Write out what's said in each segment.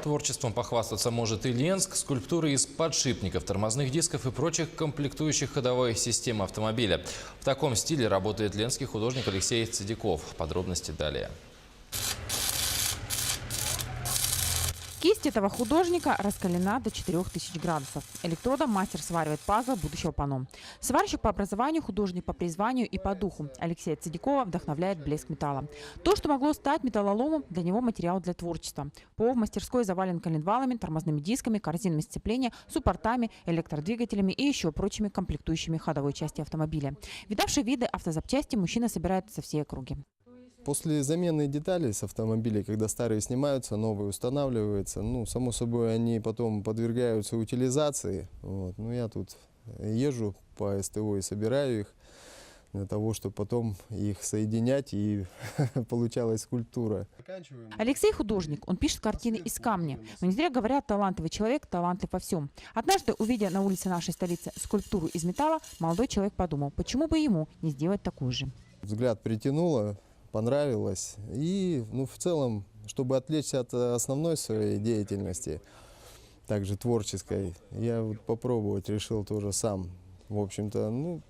Творчеством похвастаться может и Ленск. Скульптуры из подшипников, тормозных дисков и прочих комплектующих ходовой системы автомобиля. В таком стиле работает ленский художник Алексей Цедяков. Подробности далее. Кисть этого художника раскалена до 4000 градусов. Электродом мастер сваривает пазлы будущего панно. Сварщик по образованию, художник по призванию и по духу. Алексея Цедякова вдохновляет блеск металла. То, что могло стать металлоломом, для него материал для творчества. Пол в мастерской завален коленвалами, тормозными дисками, корзинами сцепления, суппортами, электродвигателями и еще прочими комплектующими ходовой части автомобиля. Видавшие виды автозапчасти мужчина собирает со всей округи. После замены деталей с автомобилей, когда старые снимаются, новые устанавливаются, само собой, они потом подвергаются утилизации. Я тут езжу по СТО и собираю их для того, чтобы потом их соединять и получалась скульптура. Алексей художник, он пишет картины из камня. Но не зря говорят, талантливый человек талантлив во всем. Однажды, увидя на улице нашей столицы скульптуру из металла, молодой человек подумал, почему бы ему не сделать такую же. Взгляд притянуло. Понравилось. И, в целом, чтобы отвлечься от основной своей деятельности, также творческой, я попробовать решил тоже сам. В общем-то,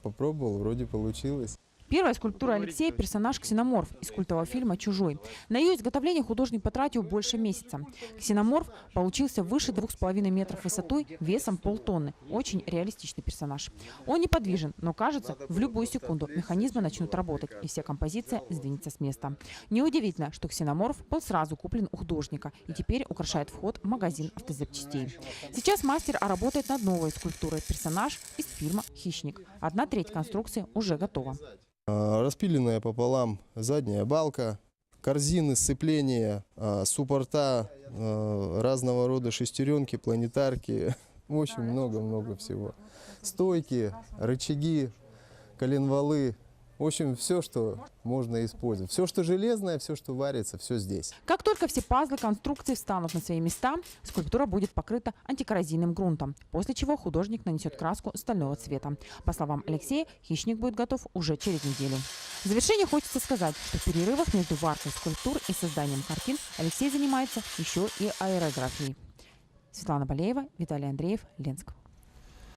попробовал, вроде получилось. Первая скульптура Алексея – персонаж Ксеноморф из культового фильма «Чужой». На ее изготовление художник потратил больше месяца. Ксеноморф получился выше 2,5 метров высотой, весом полтонны. Очень реалистичный персонаж. Он неподвижен, но кажется, в любую секунду механизмы начнут работать, и вся композиция сдвинется с места. Неудивительно, что Ксеноморф был сразу куплен у художника и теперь украшает вход в магазин автозапчастей. Сейчас мастер работает над новой скульптурой – персонаж из фильма «Хищник». 1/3 конструкции уже готова. Распиленная пополам задняя балка, корзины сцепления, суппорта, разного рода шестеренки, планетарки. В общем, много-много всего. Стойки, рычаги, коленвалы. В общем, все, что можно использовать. Все, что железное, все, что варится, все здесь. Как только все пазлы конструкции встанут на свои места, скульптура будет покрыта антикоррозийным грунтом, после чего художник нанесет краску стального цвета. По словам Алексея, хищник будет готов уже через неделю. В завершение хочется сказать, что в перерывах между варкой скульптур и созданием картин Алексей занимается еще и аэрографией. Светлана Болеева, Виталий Андреев, Ленск.